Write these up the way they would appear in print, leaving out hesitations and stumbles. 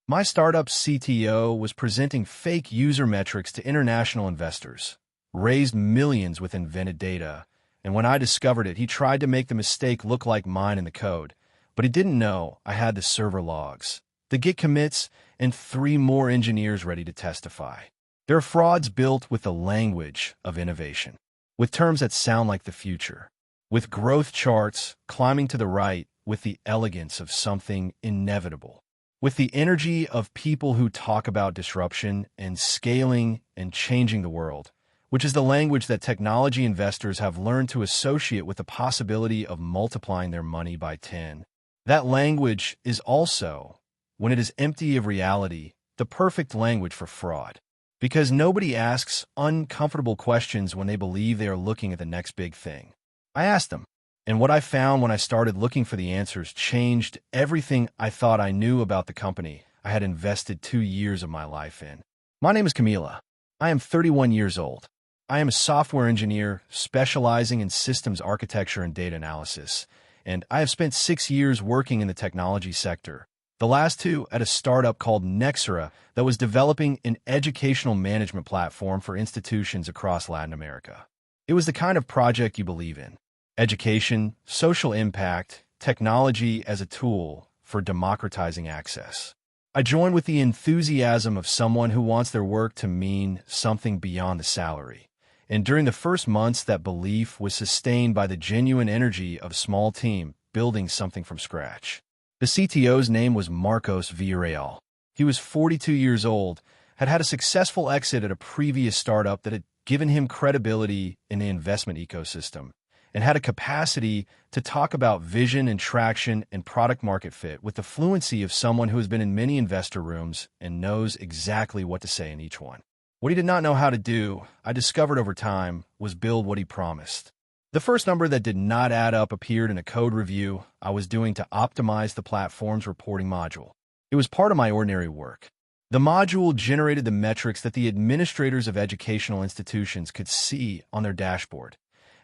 My startup's CTO was presenting fake user metrics to international investors, raised millions with invented data, and when I discovered it, he tried to make the mistake look like mine in the code. But he didn't know I had the server logs, the Git commits, and 3 more engineers ready to testify. There are frauds built with the language of innovation, with terms that sound like the future, with growth charts climbing to the right with the elegance of something inevitable, with the energy of people who talk about disruption and scaling and changing the world, which is the language that technology investors have learned to associate with the possibility of multiplying their money by 10. That language is also, when it is empty of reality, the perfect language for fraud. Because nobody asks uncomfortable questions when they believe they are looking at the next big thing. I asked them, and what I found when I started looking for the answers changed everything I thought I knew about the company I had invested 2 years of my life in. My name is Camila. I am 31 years old. I am a software engineer specializing in systems architecture and data analysis, and I have spent 6 years working in the technology sector. The last 2 at a startup called Nexera that was developing an educational management platform for institutions across Latin America. It was the kind of project you believe in. Education, social impact, technology as a tool for democratizing access. I joined with the enthusiasm of someone who wants their work to mean something beyond the salary. And during the first months, that belief was sustained by the genuine energy of a small team building something from scratch. The CTO's name was Marcos Villarreal. He was 42 years old, had had a successful exit at a previous startup that had given him credibility in the investment ecosystem, and had a capacity to talk about vision and traction and product market fit with the fluency of someone who has been in many investor rooms and knows exactly what to say in each one. What he did not know how to do, I discovered over time, was build what he promised. The first number that did not add up appeared in a code review I was doing to optimize the platform's reporting module. It was part of my ordinary work. The module generated the metrics that the administrators of educational institutions could see on their dashboard: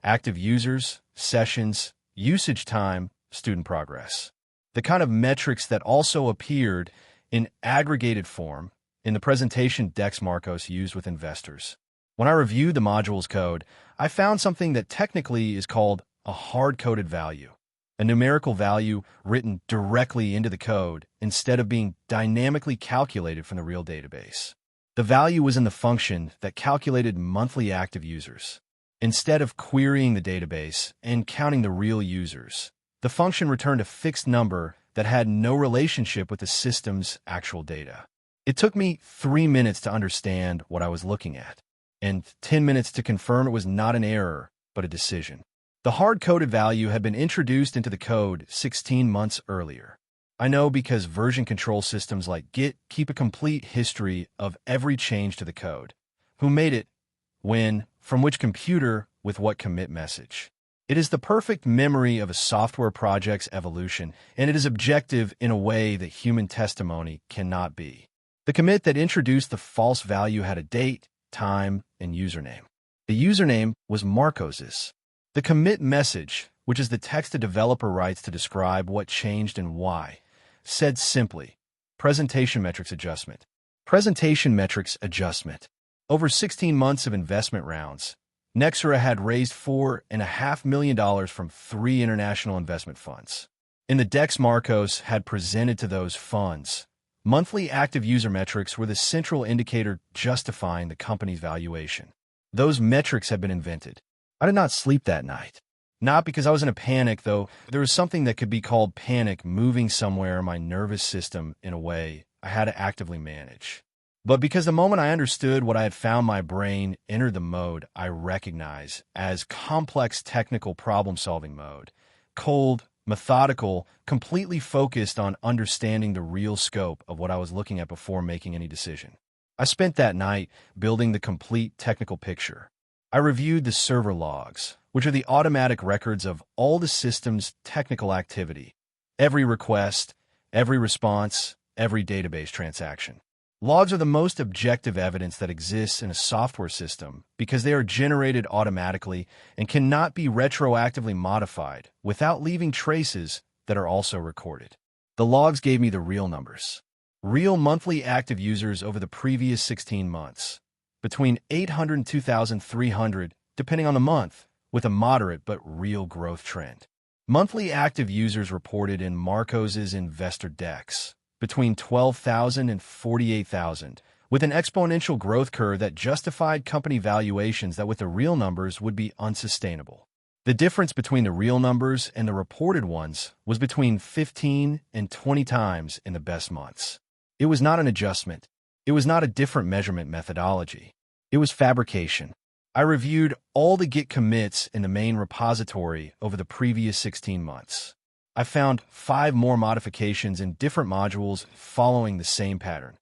active users, sessions, usage time, student progress. The kind of metrics that also appeared in aggregated form in the presentation decks Marcos used with investors. When I reviewed the module's code, I found something that technically is called a hard-coded value, a numerical value written directly into the code instead of being dynamically calculated from the real database. The value was in the function that calculated monthly active users. Instead of querying the database and counting the real users, the function returned a fixed number that had no relationship with the system's actual data. It took me 3 minutes to understand what I was looking at, and 10 minutes to confirm it was not an error, but a decision. The hard-coded value had been introduced into the code 16 months earlier. I know because version control systems like Git keep a complete history of every change to the code. Who made it, when, from which computer, with what commit message. It is the perfect memory of a software project's evolution, and it is objective in a way that human testimony cannot be. The commit that introduced the false value had a date, time, and username. The username was Marcos's. The commit message, which is the text a developer writes to describe what changed and why, said simply, presentation metrics adjustment. Presentation metrics adjustment. Over 16 months of investment rounds, Nexera had raised $4.5 million from 3 international investment funds. In the decks Marcos had presented to those funds, monthly active user metrics were the central indicator justifying the company's valuation. Those metrics had been invented. I did not sleep that night. Not because I was in a panic, though there was something that could be called panic moving somewhere in my nervous system in a way I had to actively manage. But because the moment I understood what I had found, my brain entered the mode I recognize as complex technical problem-solving mode. Cold, methodical, completely focused on understanding the real scope of what I was looking at before making any decision. I spent that night building the complete technical picture. I reviewed the server logs, which are the automatic records of all the system's technical activity, every request, every response, every database transaction. Logs are the most objective evidence that exists in a software system because they are generated automatically and cannot be retroactively modified without leaving traces that are also recorded. The logs gave me the real numbers. Real monthly active users over the previous 16 months. Between 800 and 2,300, depending on the month, with a moderate but real growth trend. Monthly active users reported in Marcos's investor decks. Between 12,000 and 48,000, with an exponential growth curve that justified company valuations that with the real numbers would be unsustainable. The difference between the real numbers and the reported ones was between 15 and 20 times in the best months. It was not an adjustment. It was not a different measurement methodology. It was fabrication. I reviewed all the Git commits in the main repository over the previous 16 months. I found 5 more modifications in different modules following the same pattern.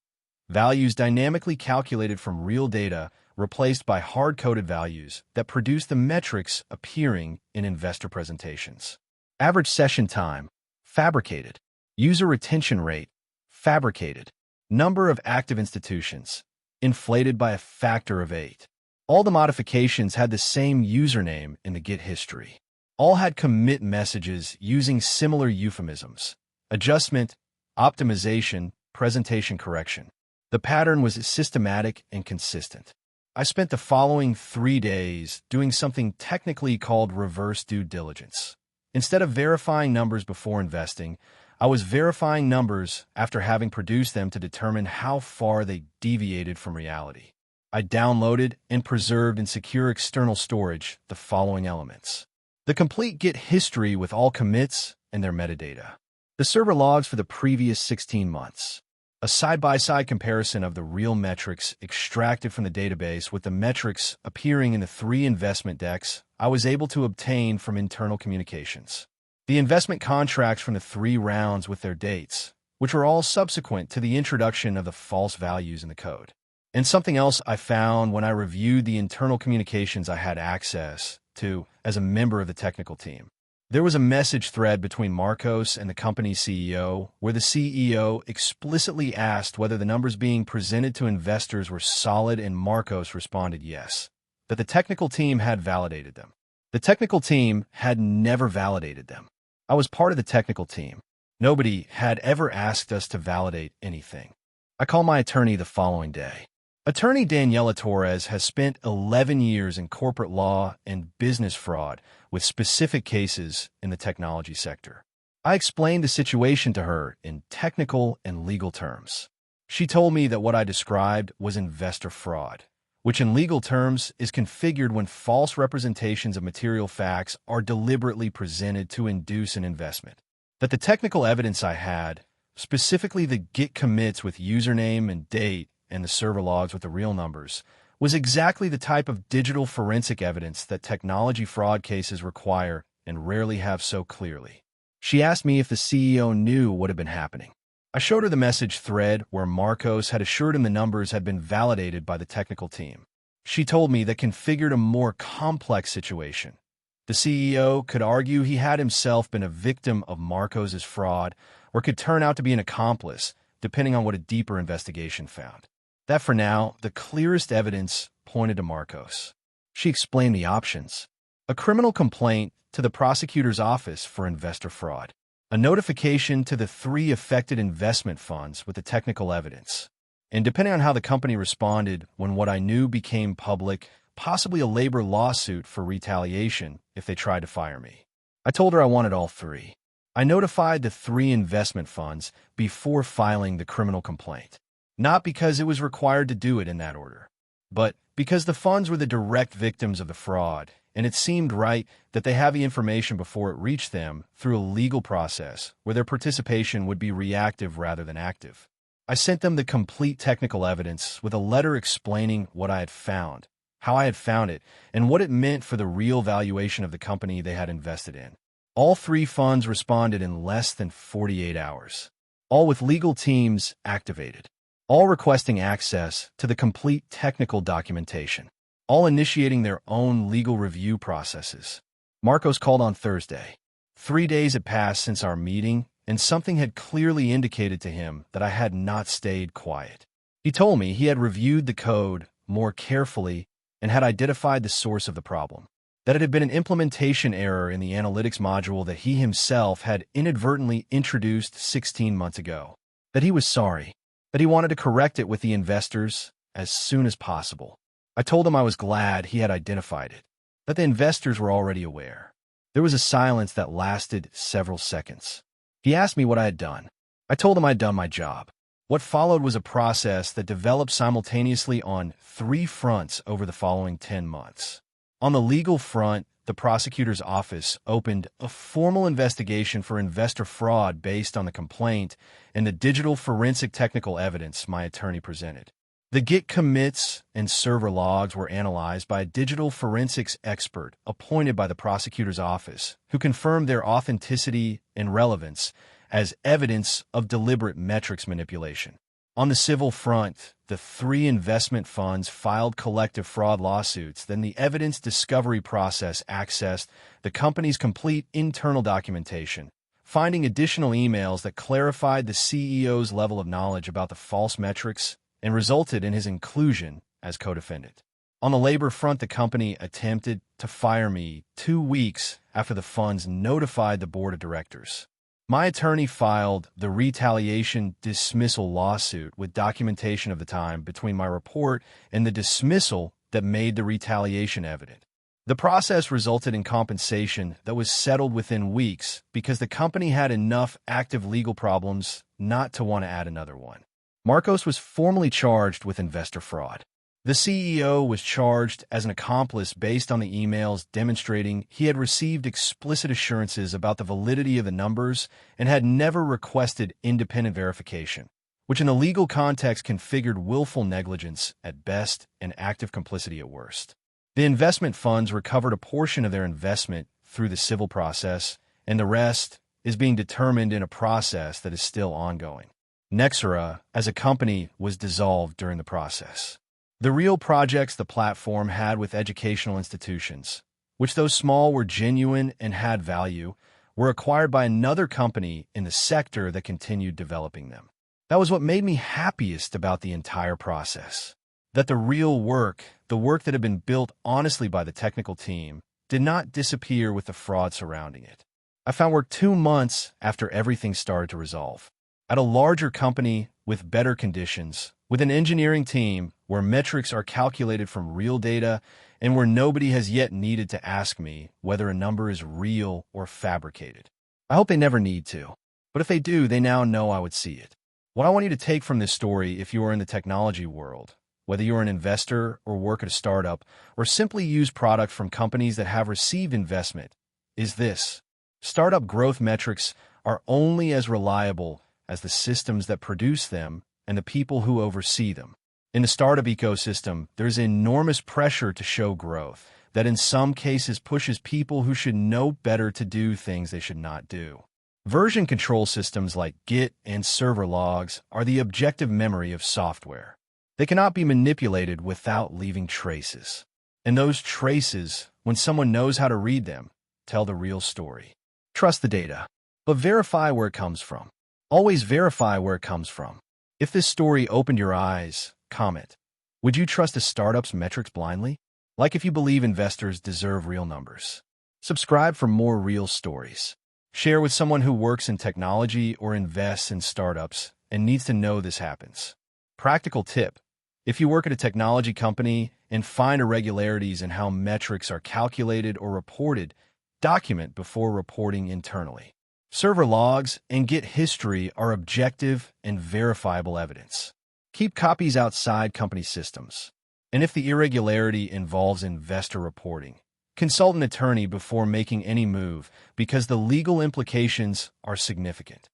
Values dynamically calculated from real data replaced by hard-coded values that produce the metrics appearing in investor presentations. Average session time, fabricated. User retention rate, fabricated. Number of active institutions, inflated by a factor of 8. All the modifications had the same username in the Git history. All had commit messages using similar euphemisms. Adjustment, optimization, presentation correction. The pattern was systematic and consistent. I spent the following 3 days doing something technically called reverse due diligence. Instead of verifying numbers before investing, I was verifying numbers after having produced them to determine how far they deviated from reality. I downloaded and preserved in secure external storage the following elements. The complete Git history with all commits and their metadata. The server logs for the previous 16 months. A side-by-side comparison of the real metrics extracted from the database with the metrics appearing in the 3 investment decks I was able to obtain from internal communications. The investment contracts from the 3 rounds with their dates, which were all subsequent to the introduction of the false values in the code. And something else I found when I reviewed the internal communications I had access to as a member of the technical team. There was a message thread between Marcos and the company's CEO where the CEO explicitly asked whether the numbers being presented to investors were solid, and Marcos responded yes, that the technical team had validated them. The technical team had never validated them. I was part of the technical team. Nobody had ever asked us to validate anything. I called my attorney the following day. Attorney Daniela Torres has spent 11 years in corporate law and business fraud with specific cases in the technology sector. I explained the situation to her in technical and legal terms. She told me that what I described was investor fraud, which in legal terms is configured when false representations of material facts are deliberately presented to induce an investment. That the technical evidence I had, specifically the Git commits with username and date and the server logs with the real numbers, was exactly the type of digital forensic evidence that technology fraud cases require and rarely have so clearly. She asked me if the CEO knew what had been happening. I showed her the message thread where Marcos had assured him the numbers had been validated by the technical team. She told me that configured a more complex situation. The CEO could argue he had himself been a victim of Marcos's fraud or could turn out to be an accomplice, depending on what a deeper investigation found. That for now, the clearest evidence pointed to Marcos. She explained the options. A criminal complaint to the prosecutor's office for investor fraud. A notification to the 3 affected investment funds with the technical evidence. And depending on how the company responded when what I knew became public, possibly a labor lawsuit for retaliation if they tried to fire me. I told her I wanted all 3. I notified the 3 investment funds before filing the criminal complaint. Not because it was required to do it in that order, but because the funds were the direct victims of the fraud, and it seemed right that they have the information before it reached them through a legal process where their participation would be reactive rather than active. I sent them the complete technical evidence with a letter explaining what I had found, how I had found it, and what it meant for the real valuation of the company they had invested in. All 3 funds responded in less than 48 hours, all with legal teams activated. All requesting access to the complete technical documentation, all initiating their own legal review processes. Marcos called on Thursday. 3 days had passed since our meeting, and something had clearly indicated to him that I had not stayed quiet. He told me he had reviewed the code more carefully and had identified the source of the problem, that it had been an implementation error in the analytics module that he himself had inadvertently introduced 16 months ago, that he was sorry, that he wanted to correct it with the investors as soon as possible. I told him I was glad he had identified it, that the investors were already aware. There was a silence that lasted several seconds. He asked me what I had done. I told him I had done my job. What followed was a process that developed simultaneously on 3 fronts over the following 10 months. On the legal front, the prosecutor's office opened a formal investigation for investor fraud based on the complaint and the digital forensic technical evidence my attorney presented. The Git commits and server logs were analyzed by a digital forensics expert appointed by the prosecutor's office, who confirmed their authenticity and relevance as evidence of deliberate metrics manipulation. On the civil front, the 3 investment funds filed collective fraud lawsuits. Then the evidence discovery process accessed the company's complete internal documentation, finding additional emails that clarified the CEO's level of knowledge about the false metrics and resulted in his inclusion as co-defendant. On the labor front, the company attempted to fire me 2 weeks after the funds notified the board of directors. My attorney filed the retaliation dismissal lawsuit with documentation of the time between my report and the dismissal that made the retaliation evident. The process resulted in compensation that was settled within weeks because the company had enough active legal problems not to want to add another one. Marcos was formally charged with investor fraud. The CEO was charged as an accomplice based on the emails demonstrating he had received explicit assurances about the validity of the numbers and had never requested independent verification, which in the legal context configured willful negligence at best and active complicity at worst. The investment funds recovered a portion of their investment through the civil process, and the rest is being determined in a process that is still ongoing. Nexera, as a company, was dissolved during the process. The real projects the platform had with educational institutions, which though small were genuine and had value, were acquired by another company in the sector that continued developing them. That was what made me happiest about the entire process. That the real work, the work that had been built honestly by the technical team, did not disappear with the fraud surrounding it. I found work 2 months after everything started to resolve. At a larger company with better conditions, with an engineering team where metrics are calculated from real data and where nobody has yet needed to ask me whether a number is real or fabricated. I hope they never need to, but if they do, they now know I would see it. What I want you to take from this story, if you are in the technology world, whether you're an investor or work at a startup or simply use product from companies that have received investment, is this: startup growth metrics are only as reliable as the systems that produce them and the people who oversee them. In the startup ecosystem, there's enormous pressure to show growth that in some cases pushes people who should know better to do things they should not do. Version control systems like Git and server logs are the objective memory of software. They cannot be manipulated without leaving traces. And those traces, when someone knows how to read them, tell the real story. Trust the data, but verify where it comes from. Always verify where it comes from. If this story opened your eyes, comment. Would you trust a startup's metrics blindly? Like if you believe investors deserve real numbers. Subscribe for more real stories. Share with someone who works in technology or invests in startups and needs to know this happens. Practical tip: if you work at a technology company and find irregularities in how metrics are calculated or reported, document before reporting internally. Server logs and Git history are objective and verifiable evidence. Keep copies outside company systems. And if the irregularity involves investor reporting, consult an attorney before making any move because the legal implications are significant.